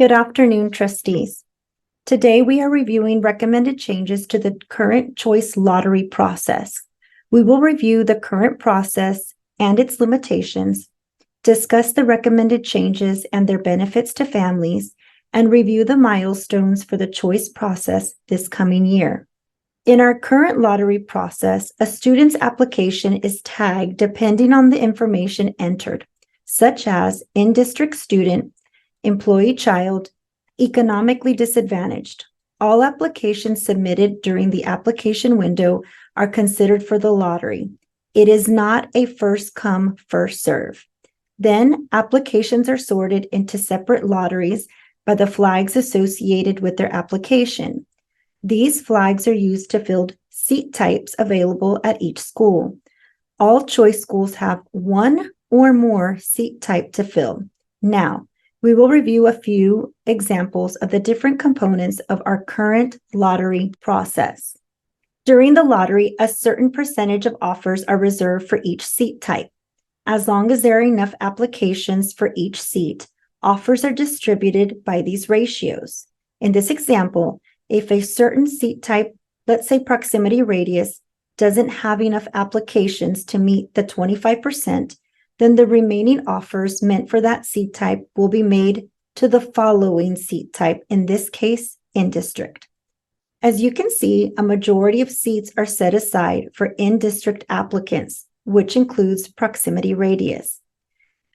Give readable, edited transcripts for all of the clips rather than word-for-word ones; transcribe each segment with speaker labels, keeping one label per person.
Speaker 1: Good afternoon, trustees. Today we are reviewing recommended changes to the current choice lottery process. We will review the current process and its limitations, discuss the recommended changes and their benefits to families, and review the milestones for the choice process this coming year. In our current lottery process, a student's application is tagged depending on the information entered, such as in-district student, employee child, economically disadvantaged. All applications submitted during the application window are considered for the lottery. It is not a first come, first serve. Then applications are sorted into separate lotteries by the flags associated with their application. These flags are used to fill seat types available at each school. All choice schools have one or more seat type to fill. Now, we will review a few examples of the different components of our current lottery process. During the lottery, a certain percentage of offers are reserved for each seat type. As long as there are enough applications for each seat, offers are distributed by these ratios. In this example, if a certain seat type, let's say proximity radius, doesn't have enough applications to meet the 25%, then the remaining offers meant for that seat type will be made to the following seat type, in this case, in-district. As you can see, a majority of seats are set aside for in-district applicants, which includes proximity radius.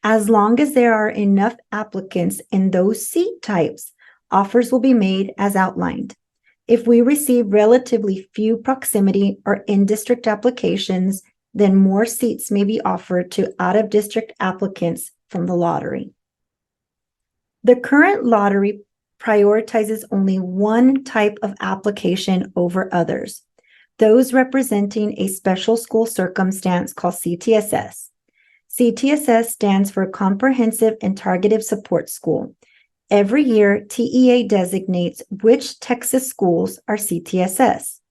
Speaker 1: As long as there are enough applicants in those seat types, offers will be made as outlined. If we receive relatively few proximity or in-district applications, then more seats may be offered to out-of-district applicants from the lottery. The current lottery prioritizes only one type of application over others, those representing a special school circumstance called CTSS. CTSS stands for Comprehensive and Targeted Support School. Every year, TEA designates which Texas schools are CTSS.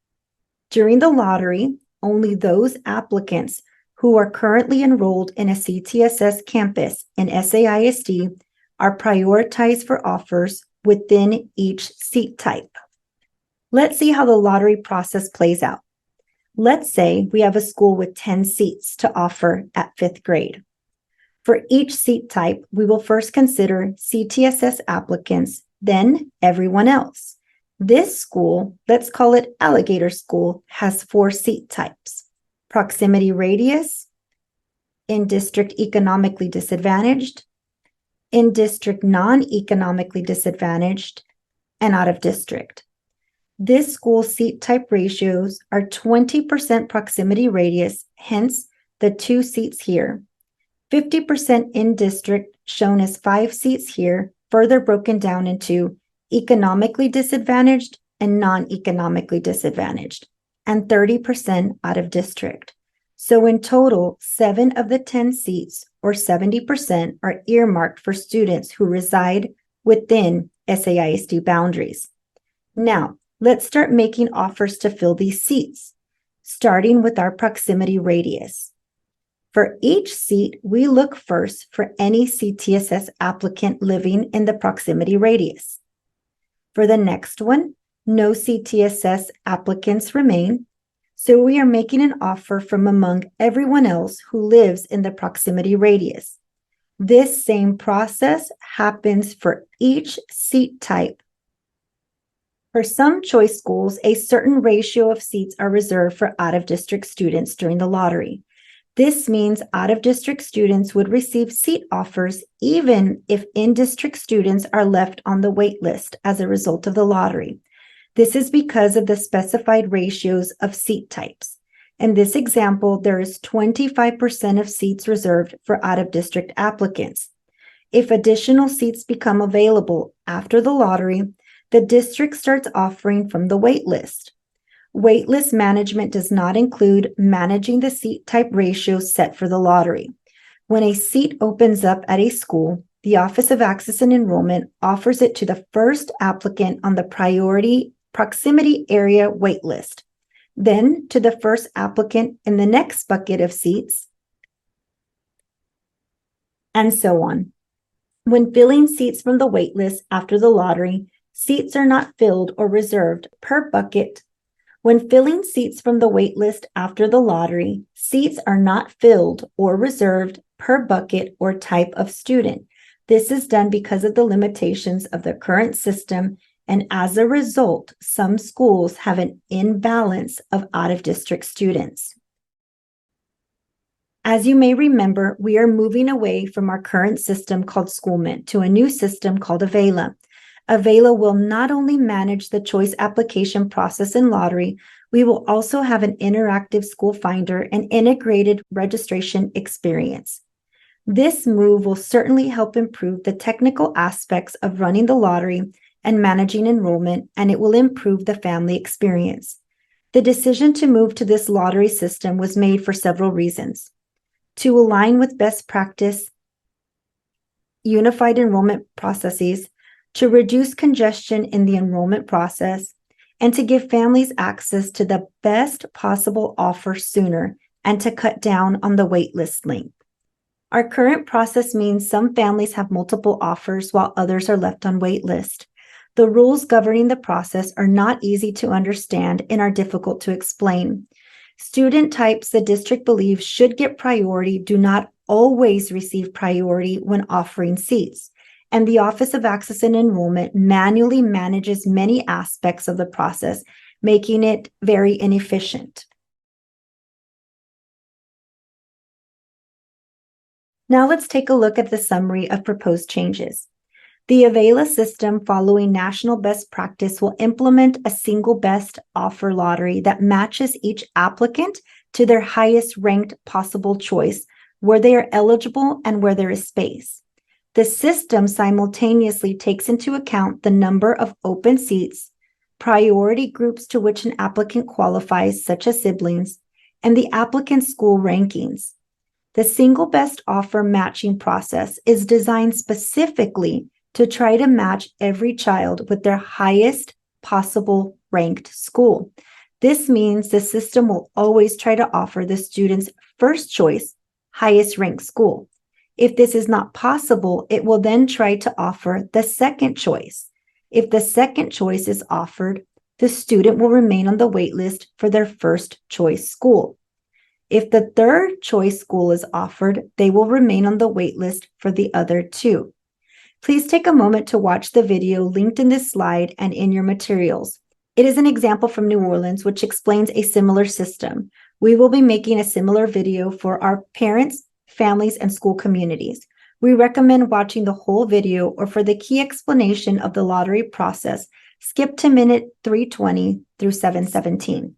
Speaker 1: During the lottery, only those applicants who are currently enrolled in a CTSS campus in SAISD are prioritized for offers within each seat type. Let's see how the lottery process plays out. Let's say we have a school with 10 seats to offer at 5th grade. For each seat type, we will first consider CTSS applicants, then everyone else. This school, let's call it Alligator School, has 4 seat types: proximity radius, in-district economically disadvantaged, in-district non-economically disadvantaged, and out-of-district. This school's seat type ratios are 20% proximity radius, hence the 2 seats here, 50% in-district, shown as 5 seats here, further broken down into economically disadvantaged and non-economically disadvantaged, and 30% out of district. So in total, 7 of the 10 seats, or 70%, are earmarked for students who reside within SAISD boundaries. Now, let's start making offers to fill these seats, starting with our proximity radius. For each seat, we look first for any CTSS applicant living in the proximity radius. For the next one, no CTSS applicants remain, so we are making an offer from among everyone else who lives in the proximity radius. This same process happens for each seat type. For some choice schools, a certain ratio of seats are reserved for out-of-district students during the lottery. This means out-of-district students would receive seat offers even if in-district students are left on the wait list as a result of the lottery. This is because of the specified ratios of seat types. In this example, there is 25% of seats reserved for out-of-district applicants. If additional seats become available after the lottery, the district starts offering from the wait list. Waitlist management does not include managing the seat type ratios set for the lottery. When a seat opens up at a school, the Office of Access and Enrollment offers it to the first applicant on the priority proximity area waitlist, then to the first applicant in the next bucket of seats, and so on. When filling seats from the wait list after the lottery, seats are not filled or reserved per bucket. When filling seats from the wait list after the lottery, seats are not filled or reserved per bucket or type of student. This is done because of the limitations of the current system, and as a result, some schools have an imbalance of out-of-district students. As you may remember, we are moving away from our current system called Schoolment to a new system called Avela. Avela will not only manage the choice application process in lottery, we will also have an interactive school finder and integrated registration experience. This move will certainly help improve the technical aspects of running the lottery and managing enrollment, and it will improve the family experience. The decision to move to this lottery system was made for several reasons: to align with best practice, unified enrollment processes, to reduce congestion in the enrollment process, and to give families access to the best possible offer sooner and to cut down on the wait list length. Our current process means some families have multiple offers while others are left on wait list. The rules governing the process are not easy to understand and are difficult to explain. Student types the district believes should get priority do not always receive priority when offering seats, and the Office of Access and Enrollment manually manages many aspects of the process, making it very inefficient. Now let's take a look at the summary of proposed changes. The Avela system, following national best practice, will implement a single best offer lottery that matches each applicant to their highest ranked possible choice, where they are eligible and where there is space. The system simultaneously takes into account the number of open seats, priority groups to which an applicant qualifies, such as siblings, and the applicant's school rankings. The single best offer matching process is designed specifically to try to match every child with their highest possible ranked school. This means the system will always try to offer the student's first choice, highest ranked school. If this is not possible, it will then try to offer the second choice. If the second choice is offered, the student will remain on the wait list for their first choice school. If the third choice school is offered, they will remain on the wait list for the other two. Please take a moment to watch the video linked in this slide and in your materials. It is an example from New Orleans, which explains a similar system. We will be making a similar video for our parents, families, and school communities. We recommend watching the whole video, or for the key explanation of the lottery process, skip to minute 320 through 717.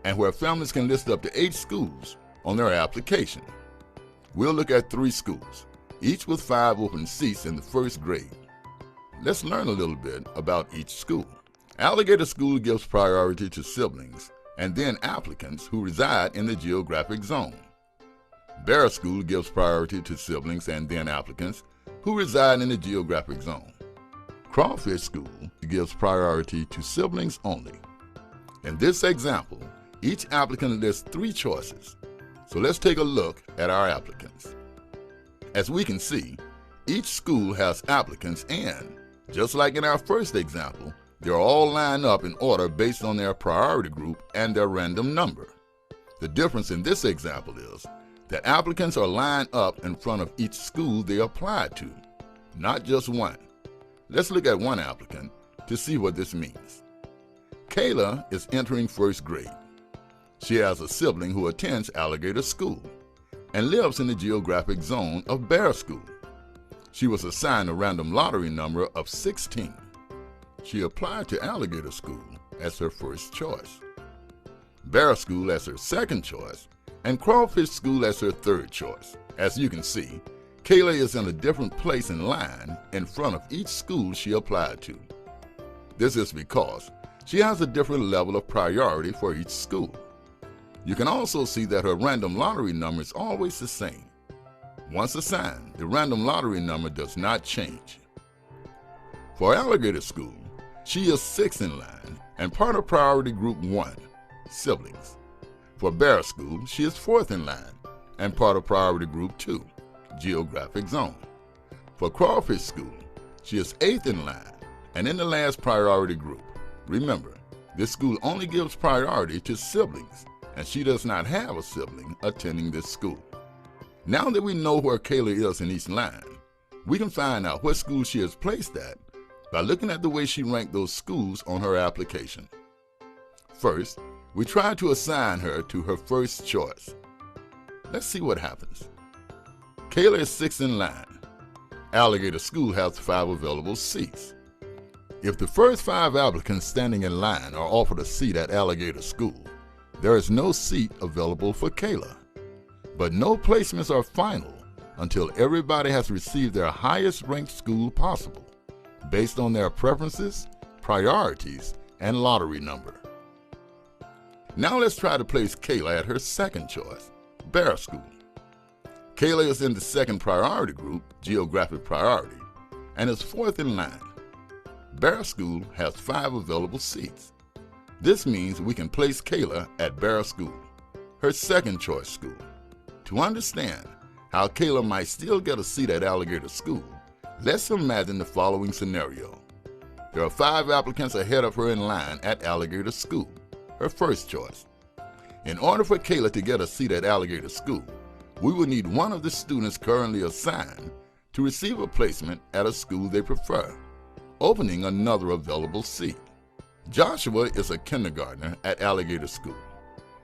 Speaker 2: And where families can list up to 8 schools on their application. We'll look at 3 schools, each with 5 open seats in the first grade. Let's learn a little bit about each school. Alligator School gives priority to siblings and then applicants who reside in the geographic zone. Bear School gives priority to siblings and then applicants who reside in the geographic zone. Crawfish School gives priority to siblings only. In this example, each applicant lists 3 choices. So let's take a look at our applicants. As we can see, each school has applicants, and just like in our first example, they're all lined up in order based on their priority group and their random number. The difference in this example is that applicants are lined up in front of each school they applied to, not just one. Let's look at one applicant to see what this means. Kayla is entering first grade. She has a sibling who attends Alligator School and lives in the geographic zone of Bear School. She was assigned a random lottery number of 16. She applied to Alligator School as her first choice, Bear School as her second choice, and Crawfish School as her third choice. As you can see, Kayla is in a different place in line in front of each school she applied to. This is because she has a different level of priority for each school. You can also see that her random lottery number is always the same. Once assigned, the random lottery number does not change. For Alligator School, she is 6th in line and part of priority group 1, siblings. For Bear School, she is 4th in line and part of priority group 2, geographic zone. For Crawfish School, she is 8th in line and in the last priority group. Remember, this school only gives priority to siblings, and she does not have a sibling attending this school. Now that we know where Kayla is in each line, we can find out what school she is placed at by looking at the way she ranked those schools on her application. First, we try to assign her to her first choice. Let's see what happens. Kayla is 6th in line. Alligator School has 5 available seats. If the first 5 applicants standing in line are offered a seat at Alligator School, there is no seat available for Kayla. But no placements are final until everybody has received their highest ranked school possible, based on their preferences, priorities, and lottery number. Now let's try to place Kayla at her second choice, Bear School. Kayla is in the second priority group, geographic priority, and is 4th in line. Bear School has 5 available seats. This means we can place Kayla at Bear School, her second choice school. To understand how Kayla might still get a seat at Alligator School, let's imagine the following scenario. There are 5 applicants ahead of her in line at Alligator School, her first choice. In order for Kayla to get a seat at Alligator School, we will need one of the students currently assigned to receive a placement at a school they prefer, opening another available seat. Joshua is a kindergartner at Alligator School,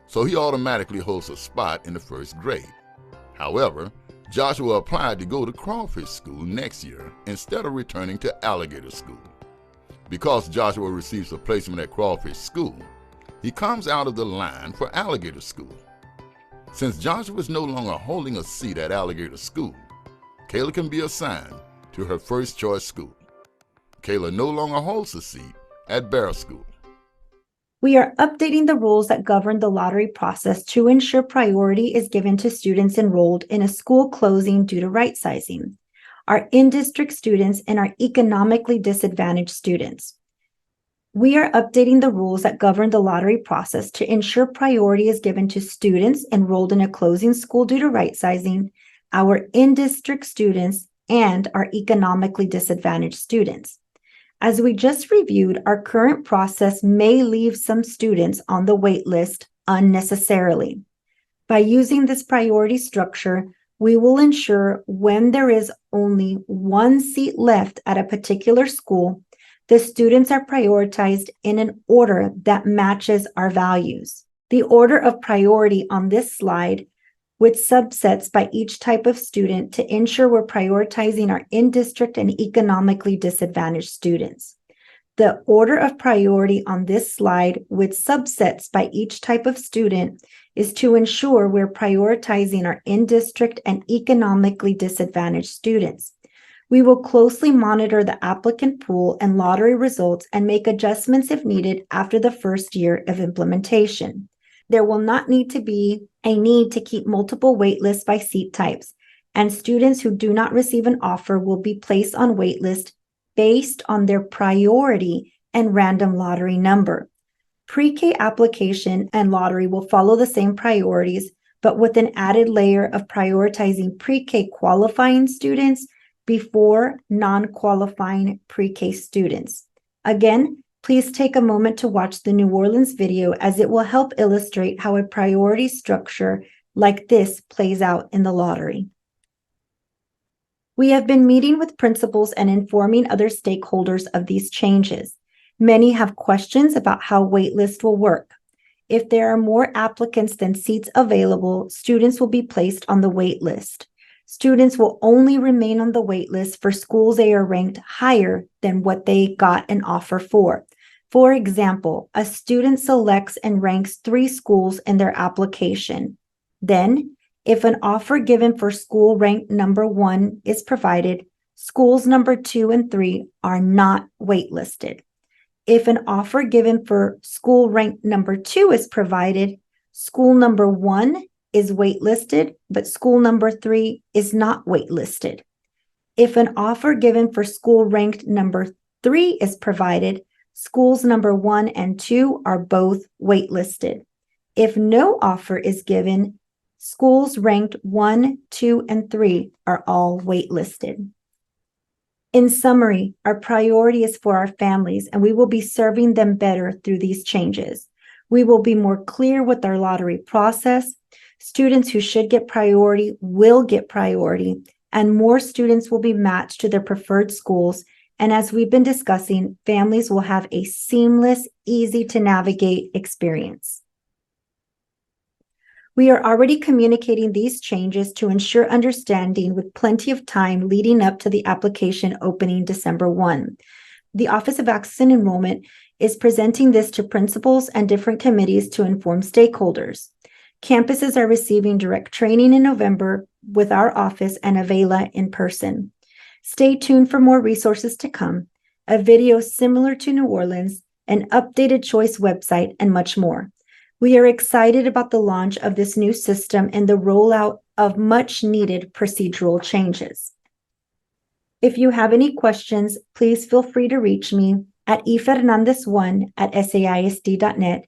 Speaker 2: so he automatically holds a spot in the first grade. However, Joshua applied to go to Crawfish School next year instead of returning to Alligator School. Because Joshua receives a placement at Crawfish School, he comes out of the line for Alligator School. Since Joshua is no longer holding a seat at Alligator School, Kayla can be assigned to her first choice school. Kayla no longer holds a seat at Bear School.
Speaker 1: We are updating the rules that govern the lottery process to ensure priority is given to students enrolled in a school closing due to right sizing, our in-district students, and our economically disadvantaged students. We are updating the rules that govern the lottery process to ensure priority is given to students enrolled in a closing school due to right sizing, our in-district students, and our economically disadvantaged students. As we just reviewed, our current process may leave some students on the wait list unnecessarily. By using this priority structure, we will ensure when there is only one seat left at a particular school, the students are prioritized in an order that matches our values. The order of priority on this slide, with subsets by each type of student to ensure we're prioritizing our in-district and economically disadvantaged students. The order of priority on this slide, with subsets by each type of student, is to ensure we're prioritizing our in-district and economically disadvantaged students. We will closely monitor the applicant pool and lottery results and make adjustments if needed after the first year of implementation. There will not need to be a need to keep multiple wait lists by seat types, and students who do not receive an offer will be placed on wait list based on their priority and random lottery number. Pre-K application and lottery will follow the same priorities, but with an added layer of prioritizing pre-K qualifying students before non-qualifying pre-K students. Again, please take a moment to watch the New Orleans video, as it will help illustrate how a priority structure like this plays out in the lottery. We have been meeting with principals and informing other stakeholders of these changes. Many have questions about how waitlist will work. If there are more applicants than seats available, students will be placed on the wait list. Students will only remain on the wait list for schools they are ranked higher than what they got an offer for. For example, a student selects and ranks 3 schools in their application. Then, if an offer given for school ranked number 1 is provided, schools number 2 and 3 are not waitlisted. If an offer given for school ranked number 2 is provided, school number 1 is waitlisted, but school number 3 is not waitlisted. If an offer given for school ranked number 3 is provided, schools number 1 and 2 are both waitlisted. If no offer is given, schools ranked 1, 2, and 3 are all waitlisted. In summary, our priority is for our families, and we will be serving them better through these changes. We will be more clear with our lottery process. Students who should get priority will get priority, and more students will be matched to their preferred schools. And as we've been discussing, families will have a seamless, easy to navigate experience. We are already communicating these changes to ensure understanding with plenty of time leading up to the application opening December 1. The Office of Vaccine Enrollment is presenting this to principals and different committees to inform stakeholders. Campuses are receiving direct training in November with our office and Avela in person. Stay tuned for more resources to come, a video similar to New Orleans, an updated choice website, and much more. We are excited about the launch of this new system and the rollout of much needed procedural changes. If you have any questions, please feel free to reach me at efernandez1@saisd.net